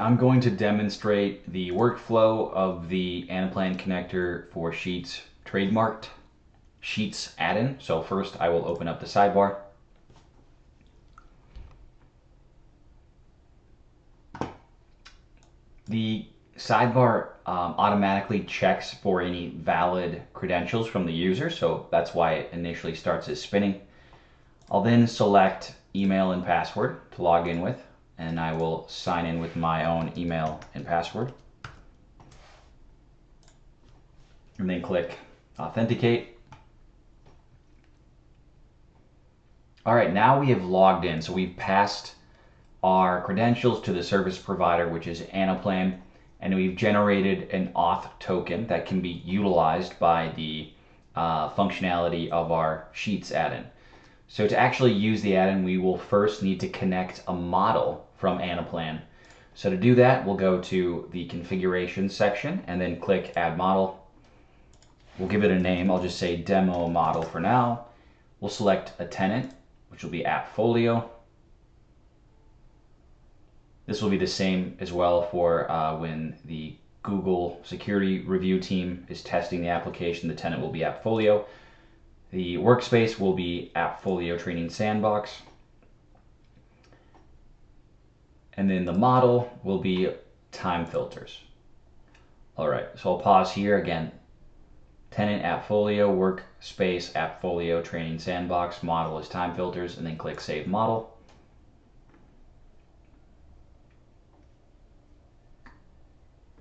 I'm going to demonstrate the workflow of the Anaplan connector for Sheets trademarked Sheets add-in. So first I will open up the sidebar. The sidebar automatically checks for any valid credentials from the user, so that's why it initially starts as spinning. I'll then select email and password to log in with, and I will sign in with my own email and password. And then click authenticate. All right, now we have logged in. So we've passed our credentials to the service provider, which is Anaplan, and we've generated an auth token that can be utilized by the functionality of our Sheets add-in. So to actually use the add-in, we will first need to connect a model from Anaplan. So to do that, we'll go to the configuration section and then click add model. We'll give it a name. I'll just say demo model for now. We'll select a tenant, which will be AppFolio. This will be the same as well for when the Google security review team is testing the application. The tenant will be AppFolio. The workspace will be AppFolio Training Sandbox. And then the model will be time filters. All right, so I'll pause here again. Tenant AppFolio, workspace AppFolio Training Sandbox, model is time filters, and then click Save Model.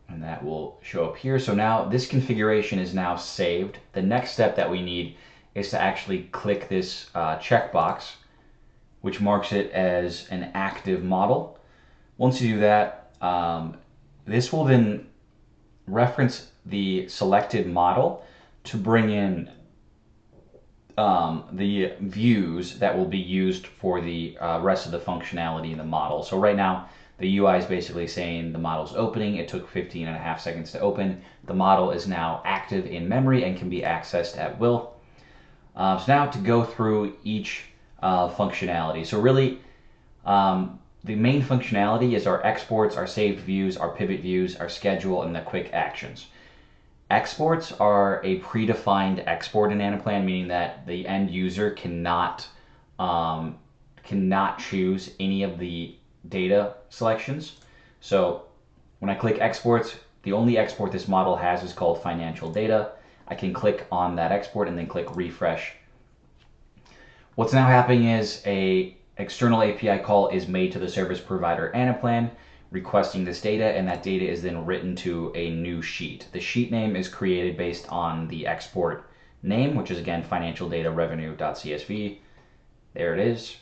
And that will show up here. So now this configuration is now saved. The next step that we need is to actually click this checkbox, which marks it as an active model. Once you do that, this will then reference the selected model to bring in the views that will be used for the rest of the functionality in the model. So right now, the UI is basically saying the model's opening. It took 15.5 seconds to open. The model is now active in memory and can be accessed at will. So now to go through each functionality. So really, the main functionality is our exports, our saved views, our pivot views, our schedule, and the quick actions. Exports are a predefined export in Anaplan, meaning that the end user cannot choose any of the data selections. So when I click exports, the only export this model has is called financial data. I can click on that export and then click refresh. What's now happening is a external API call is made to the service provider Anaplan requesting this data, and that data is then written to a new sheet. The sheet name is created based on the export name, which is again financial data revenue.csv. There it is.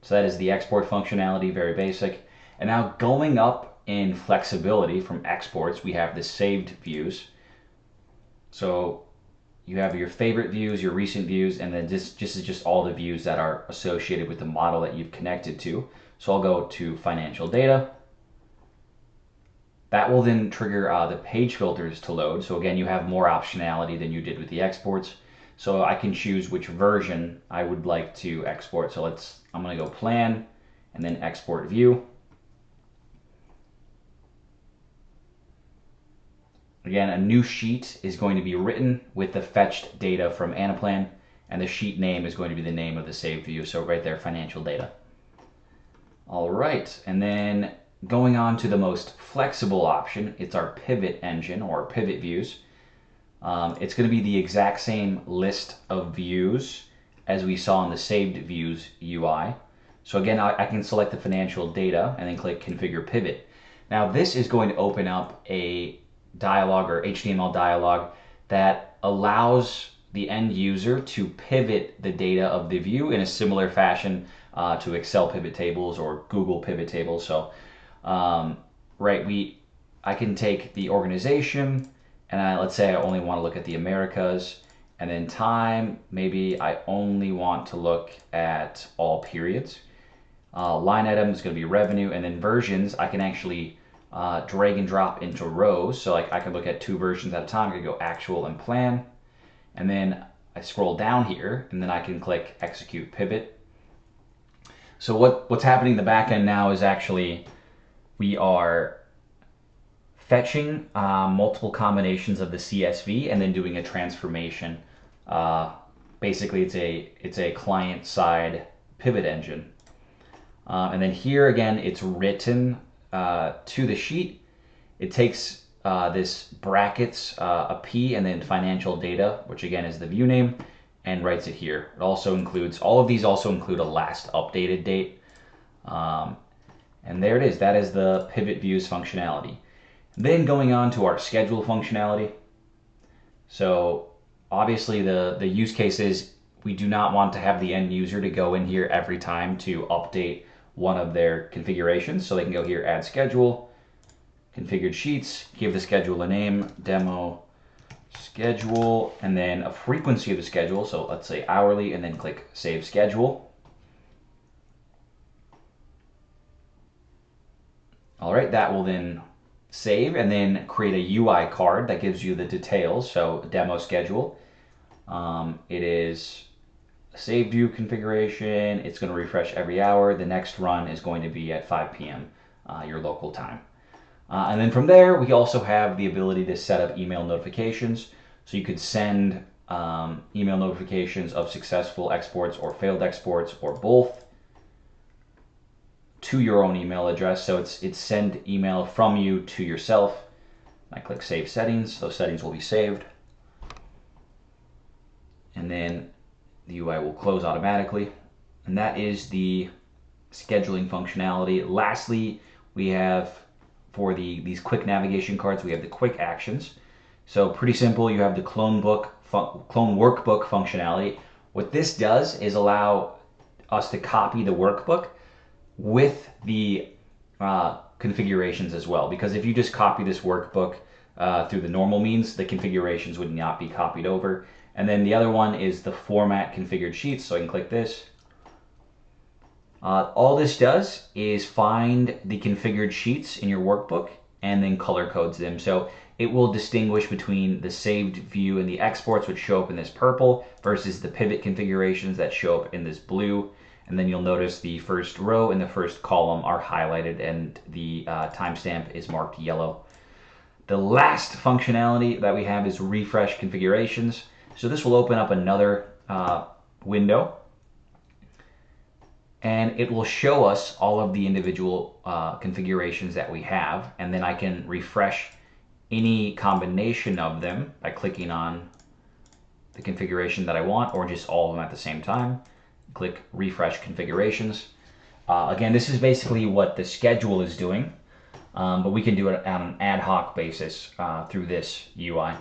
So that is the export functionality, very basic. And now going up in flexibility from exports, we have the saved views. So you have your favorite views, your recent views, and then this is just all the views that are associated with the model that you've connected to. So I'll go to financial data. That will then trigger the page filters to load. So again, you have more optionality than you did with the exports. So I can choose which version I would like to export. So I'm going to go plan and then export view. Again, a new sheet is going to be written with the fetched data from Anaplan, and the sheet name is going to be the name of the saved view. So right there, financial data. All right, and then going on to the most flexible option, it's our pivot engine or pivot views. It's going to be the exact same list of views as we saw in the saved views UI. So again, I can select the financial data and then click configure pivot. Now this is going to open up a dialog or HTML dialog that allows the end user to pivot the data of the view in a similar fashion to Excel pivot tables or Google pivot tables. So I can take the organization, and let's say I only want to look at the Americas, and then time, maybe I only want to look at all periods. Line item is going to be revenue, and then versions, I can actually drag and drop into rows. So like I can look at 2 versions at a time. I can go actual and plan, and then I scroll down here, and then I can click execute pivot. So what's happening in the back end now is actually we are fetching multiple combinations of the CSV and then doing a transformation. Basically, it's a client-side pivot engine. And then here again, it's written to the sheet. It takes this brackets, a P, and then financial data, which again is the view name, and writes it here. It also includes, all of these also include a last updated date. And there it is. That is the pivot views functionality. Then going on to our schedule functionality. So obviously the use case is we do not want to have the end user to go in here every time to update one of their configurations. So they can go here, add schedule, configured sheets, give the schedule a name, demo schedule, and then a frequency of the schedule. So let's say hourly, and then click save schedule. All right, that will then save and then create a UI card that gives you the details. So demo schedule. It is a saved view configuration. It's going to refresh every hour. The next run is going to be at 5 p.m. Your local time. And then from there, we also have the ability to set up email notifications. So you could send email notifications of successful exports or failed exports or both to your own email address. So it's send email from you to yourself. I click Save Settings. Those settings will be saved. And then the UI will close automatically. And that is the scheduling functionality. Lastly, we have for these quick navigation cards, we have the quick actions. So pretty simple. You have the clone workbook functionality. What this does is allow us to copy the workbook with the configurations as well. Because if you just copy this workbook through the normal means, the configurations would not be copied over. And then the other one is the format configured sheets. So I can click this. All this does is find the configured sheets in your workbook and then color codes them. So it will distinguish between the saved view and the exports, which show up in this purple, versus the pivot configurations that show up in this blue. And then you'll notice the first row and the first column are highlighted and the timestamp is marked yellow. The last functionality that we have is refresh configurations. So this will open up another window, and it will show us all of the individual configurations that we have, and then I can refresh any combination of them by clicking on the configuration that I want, or just all of them at the same time. Click refresh configurations. Again, this is basically what the schedule is doing, but we can do it on an ad hoc basis through this UI.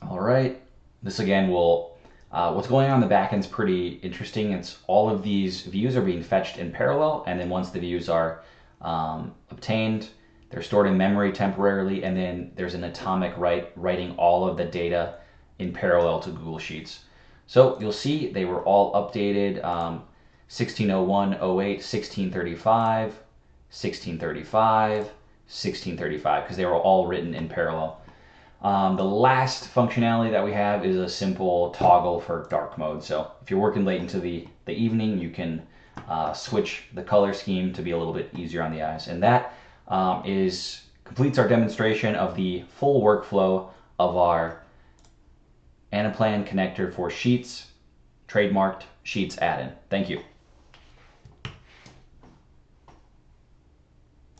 All right, this again will, what's going on in the back end is pretty interesting. It's all of these views are being fetched in parallel, and then once the views are obtained, they're stored in memory temporarily, and then there's an atomic writing all of the data in parallel to Google Sheets. So you'll see they were all updated 1601, 08, 1635, 1635, 1635, because they were all written in parallel. The last functionality that we have is a simple toggle for dark mode. So if you're working late into the evening, you can switch the color scheme to be a little bit easier on the eyes. And that completes our demonstration of the full workflow of our Anaplan connector for Sheets, trademarked Sheets add-in. Thank you.